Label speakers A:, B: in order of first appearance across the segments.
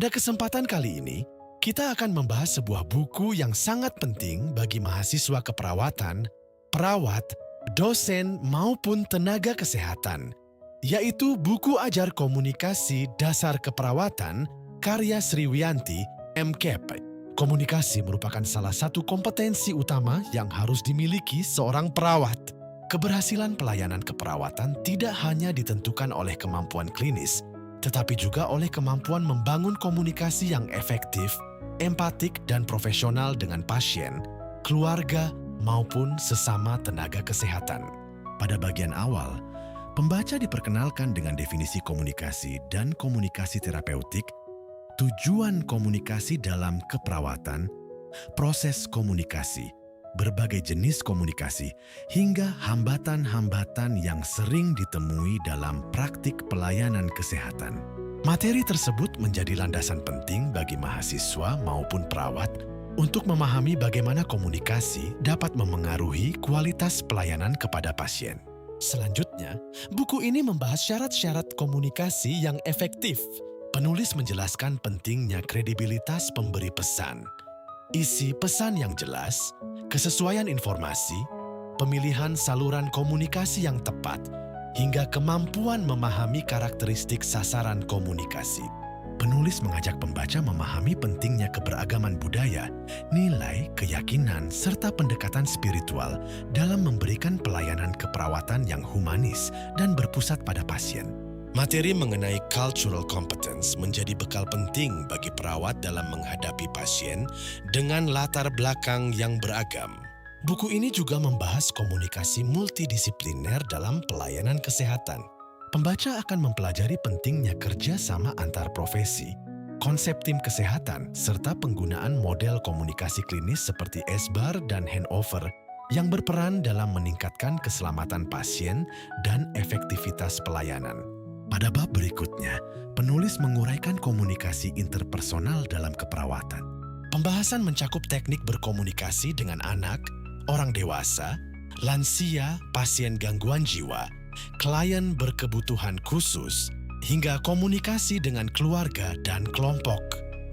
A: Pada kesempatan kali ini, kita akan membahas sebuah buku yang sangat penting bagi mahasiswa keperawatan, perawat, dosen maupun tenaga kesehatan, yaitu buku ajar komunikasi dasar keperawatan karya Sriwiyanti, MKep. Komunikasi merupakan salah satu kompetensi utama yang harus dimiliki seorang perawat. Keberhasilan pelayanan keperawatan tidak hanya ditentukan oleh kemampuan klinis, tetapi juga oleh kemampuan membangun komunikasi yang efektif, empatik dan profesional dengan pasien, keluarga, maupun sesama tenaga kesehatan. Pada bagian awal, pembaca diperkenalkan dengan definisi komunikasi dan komunikasi terapeutik, tujuan komunikasi dalam keperawatan, proses komunikasi, berbagai jenis komunikasi, hingga hambatan-hambatan yang sering ditemui dalam praktik pelayanan kesehatan. Materi tersebut menjadi landasan penting bagi mahasiswa maupun perawat untuk memahami bagaimana komunikasi dapat memengaruhi kualitas pelayanan kepada pasien. Selanjutnya, buku ini membahas syarat-syarat komunikasi yang efektif. Penulis menjelaskan pentingnya kredibilitas pemberi pesan, isi pesan yang jelas, kesesuaian informasi, pemilihan saluran komunikasi yang tepat, hingga kemampuan memahami karakteristik sasaran komunikasi. Penulis mengajak pembaca memahami pentingnya keberagaman budaya, nilai, keyakinan, serta pendekatan spiritual dalam memberikan pelayanan keperawatan yang humanis dan berpusat pada pasien. Materi mengenai cultural competence menjadi bekal penting bagi perawat dalam menghadapi pasien dengan latar belakang yang beragam. Buku ini juga membahas komunikasi multidisipliner dalam pelayanan kesehatan. Pembaca akan mempelajari pentingnya kerja sama antar profesi, konsep tim kesehatan, serta penggunaan model komunikasi klinis seperti SBAR dan handover yang berperan dalam meningkatkan keselamatan pasien dan efektivitas pelayanan. Pada bab berikutnya, penulis menguraikan komunikasi interpersonal dalam keperawatan. Pembahasan mencakup teknik berkomunikasi dengan anak, orang dewasa, lansia, pasien gangguan jiwa, klien berkebutuhan khusus, hingga komunikasi dengan keluarga dan kelompok.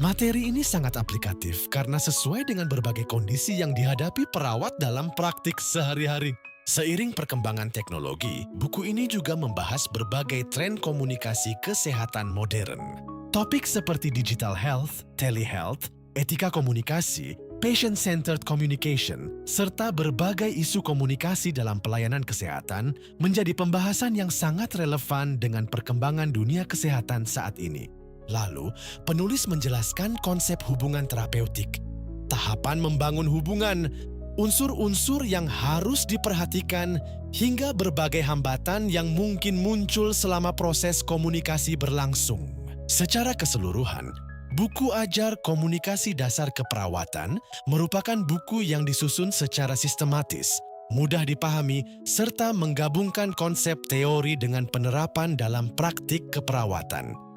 A: Materi ini sangat aplikatif karena sesuai dengan berbagai kondisi yang dihadapi perawat dalam praktik sehari-hari. Seiring perkembangan teknologi, buku ini juga membahas berbagai tren komunikasi kesehatan modern. Topik seperti digital health, telehealth, etika komunikasi, patient-centered communication, serta berbagai isu komunikasi dalam pelayanan kesehatan menjadi pembahasan yang sangat relevan dengan perkembangan dunia kesehatan saat ini. Lalu, penulis menjelaskan konsep hubungan terapeutik, tahapan membangun hubungan, unsur-unsur yang harus diperhatikan, hingga berbagai hambatan yang mungkin muncul selama proses komunikasi berlangsung. Secara keseluruhan, buku ajar komunikasi dasar keperawatan merupakan buku yang disusun secara sistematis, mudah dipahami, serta menggabungkan konsep teori dengan penerapan dalam praktik keperawatan.